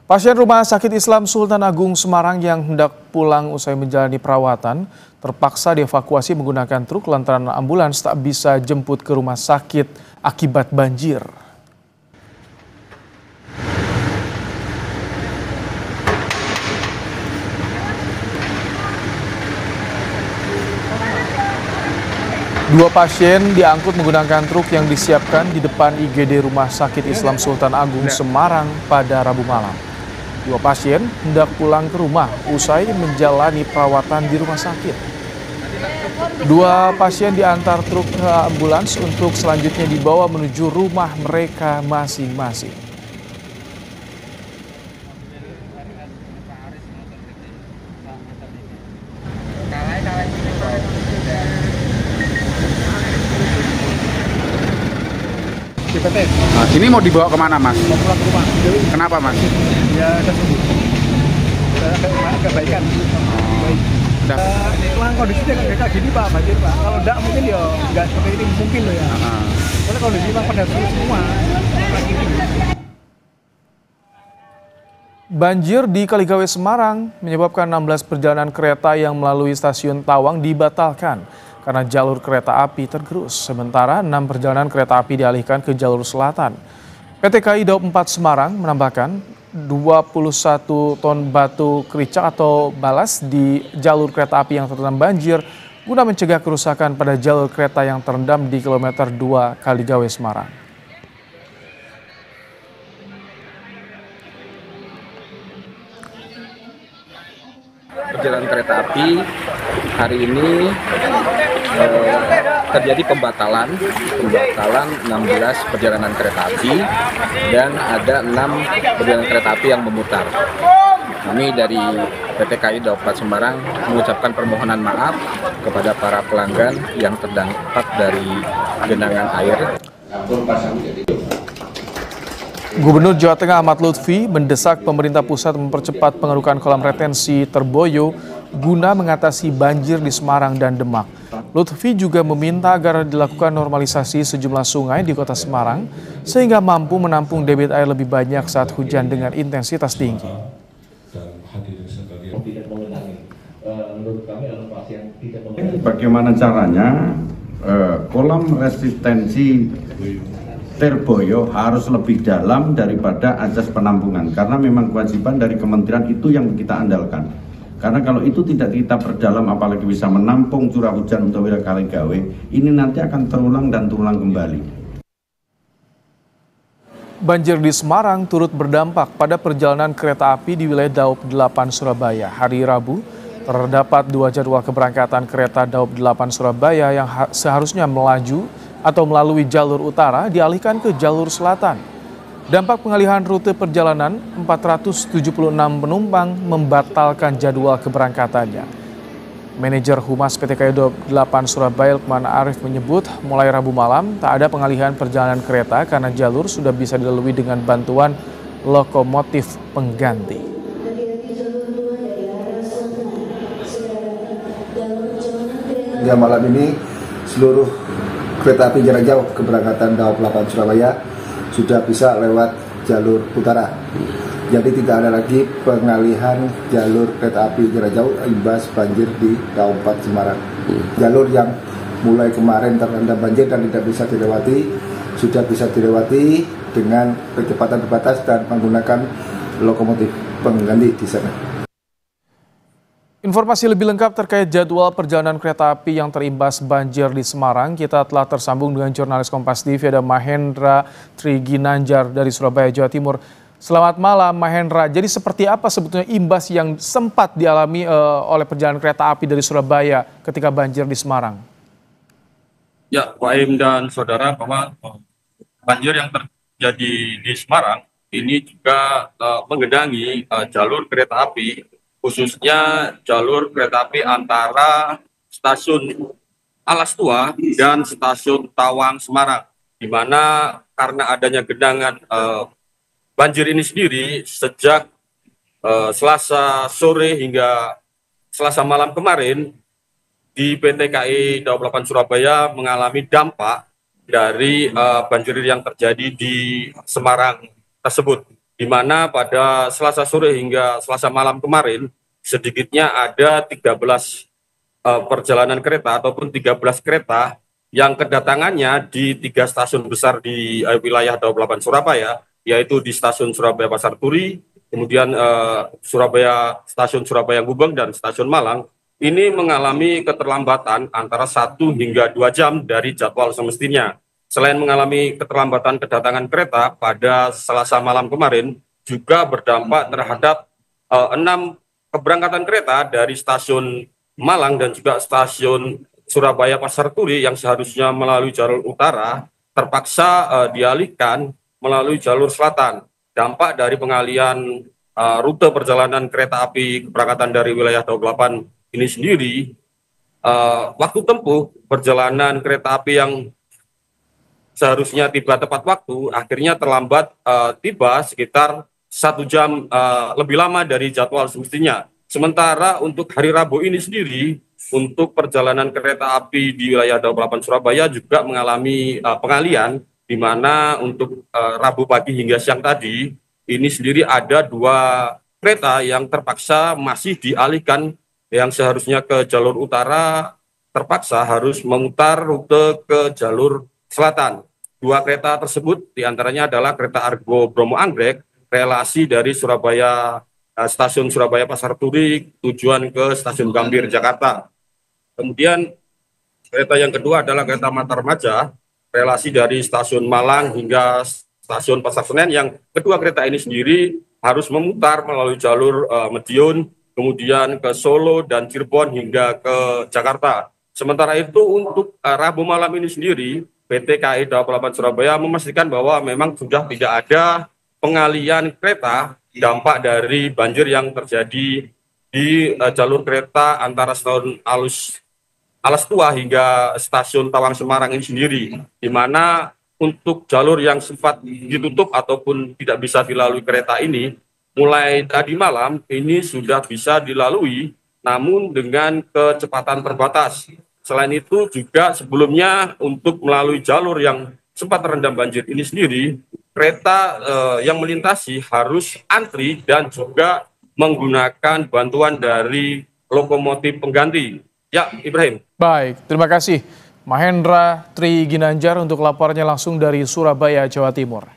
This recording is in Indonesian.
Pasien Rumah Sakit Islam Sultan Agung Semarang yang hendak pulang usai menjalani perawatan terpaksa dievakuasi menggunakan truk lantaran ambulans tak bisa jemput ke rumah sakit akibat banjir. Dua pasien diangkut menggunakan truk yang disiapkan di depan IGD Rumah Sakit Islam Sultan Agung Semarang pada Rabu malam. Dua pasien hendak pulang ke rumah usai menjalani perawatan di rumah sakit. Dua pasien diantar truk ke ambulans untuk selanjutnya dibawa menuju rumah mereka masing-masing. Nah, ini mau dibawa kemana, Mas? Mau pulang ke rumah. Kenapa, Mas? Ya, udah sembuh. Agak baikan. Baik. Memang kondisinya kayak gini, Pak, banjir, Pak. Kalau enggak mungkin ya enggak seperti ini mungkin loh ya. Karena kondisi memang pada surut semua. Banjir di Kaligawe Semarang menyebabkan 16 perjalanan kereta yang melalui stasiun Tawang dibatalkan karena jalur kereta api tergerus. Sementara 6 perjalanan kereta api dialihkan ke jalur selatan. PT KAI Daop 4 Semarang menambahkan 21 ton batu kericak atau balas di jalur kereta api yang terendam banjir guna mencegah kerusakan pada jalur kereta yang terendam di kilometer 2 Kaligawe Semarang. Perjalanan kereta api hari ini terjadi pembatalan 16 perjalanan kereta api dan ada 6 perjalanan kereta api yang memutar. Kami dari PT KAI Daop 4 Semarang mengucapkan permohonan maaf kepada para pelanggan yang terdampak dari genangan air. Gubernur Jawa Tengah Ahmad Lutfi mendesak pemerintah pusat mempercepat pengerukan kolam retensi Terboyo guna mengatasi banjir di Semarang dan Demak. Lutfi juga meminta agar dilakukan normalisasi sejumlah sungai di kota Semarang sehingga mampu menampung debit air lebih banyak saat hujan dengan intensitas tinggi. Bagaimana caranya kolam resistensi Terboyo harus lebih dalam daripada asas penampungan karena memang kewajiban dari kementerian itu yang kita andalkan. Karena kalau itu tidak kita perdalam apalagi bisa menampung curah hujan untuk wilayah Kaligawe, ini nanti akan terulang dan terulang kembali. Banjir di Semarang turut berdampak pada perjalanan kereta api di wilayah Daop 8 Surabaya. Hari Rabu terdapat 2 jadwal keberangkatan kereta Daop 8 Surabaya yang seharusnya melaju atau melalui jalur utara dialihkan ke jalur selatan. Dampak pengalihan rute perjalanan, 476 penumpang membatalkan jadwal keberangkatannya. Manajer Humas PT KAI Daop 8 Surabaya Lukman Arif menyebut mulai Rabu malam tak ada pengalihan perjalanan kereta karena jalur sudah bisa dilalui dengan bantuan lokomotif pengganti. Hingga malam ini seluruh kereta api jarak jauh keberangkatan Daop 8 Surabaya sudah bisa lewat jalur utara. Jadi tidak ada lagi pengalihan jalur kereta api jarak jauh imbas banjir di Daop 4 Semarang. Jalur yang mulai kemarin terendam banjir dan tidak bisa dilewati, sudah bisa dilewati dengan kecepatan terbatas dan menggunakan lokomotif pengganti di sana. Informasi lebih lengkap terkait jadwal perjalanan kereta api yang terimbas banjir di Semarang, kita telah tersambung dengan jurnalis Kompas TV ada Mahendra Triginanjar dari Surabaya, Jawa Timur. Selamat malam Mahendra, jadi seperti apa sebetulnya imbas yang sempat dialami oleh perjalanan kereta api dari Surabaya ketika banjir di Semarang? Ya, Pak Im dan saudara, bahwa banjir yang terjadi di Semarang ini juga menggenangi jalur kereta api, khususnya jalur kereta api antara stasiun Alas Tua dan stasiun Tawang Semarang, di mana karena adanya genangan banjir ini sendiri sejak Selasa sore hingga Selasa malam kemarin di PT KAI Daop 8 Surabaya mengalami dampak dari banjir yang terjadi di Semarang tersebut. di mana pada Selasa sore hingga Selasa malam kemarin sedikitnya ada 13 perjalanan kereta ataupun 13 kereta yang kedatangannya di 3 stasiun besar di wilayah Daob 8 Surabaya, yaitu di stasiun Surabaya Pasar Turi, kemudian stasiun Surabaya Gubeng, dan stasiun Malang. Ini mengalami keterlambatan antara 1 hingga 2 jam dari jadwal semestinya. Selain mengalami keterlambatan kedatangan kereta pada Selasa malam kemarin, juga berdampak terhadap 6 keberangkatan kereta dari stasiun Malang dan juga stasiun Surabaya Pasar Turi yang seharusnya melalui jalur utara terpaksa dialihkan melalui jalur selatan. Dampak dari pengalian rute perjalanan kereta api keberangkatan dari wilayah Daob 8 ini sendiri, waktu tempuh perjalanan kereta api yang seharusnya tiba tepat waktu akhirnya terlambat tiba sekitar 1 jam lebih lama dari jadwal semestinya. Sementara untuk hari Rabu ini sendiri, untuk perjalanan kereta api di wilayah Daob 8 Surabaya juga mengalami pengalian, di mana untuk Rabu pagi hingga siang tadi ini sendiri ada 2 kereta yang terpaksa masih dialihkan, yang seharusnya ke jalur utara terpaksa harus memutar rute ke jalur selatan. 2 kereta tersebut diantaranya adalah kereta Argo Bromo Anggrek, relasi dari stasiun Surabaya Pasar Turi tujuan ke stasiun Gambir Jakarta. Kemudian kereta yang kedua adalah kereta Mata Remaja, relasi dari stasiun Malang hingga stasiun Pasar Senen, yang kedua kereta ini sendiri harus memutar melalui jalur Madiun, kemudian ke Solo dan Cirebon hingga ke Jakarta. Sementara itu untuk Rabu malam ini sendiri, PT KAI Daob 8 Surabaya memastikan bahwa memang sudah tidak ada pengalian kereta dampak dari banjir yang terjadi di jalur kereta antara stasiun Alas Tua hingga stasiun Tawang Semarang ini sendiri, di mana untuk jalur yang sempat ditutup ataupun tidak bisa dilalui kereta ini, mulai tadi malam ini sudah bisa dilalui, namun dengan kecepatan terbatas. Selain itu juga sebelumnya untuk melalui jalur yang sempat terendam banjir ini sendiri, kereta yang melintasi harus antri dan juga menggunakan bantuan dari lokomotif pengganti. Ya, Ibrahim. Baik, terima kasih Mahendra Tri Ginanjar untuk laporannya langsung dari Surabaya, Jawa Timur.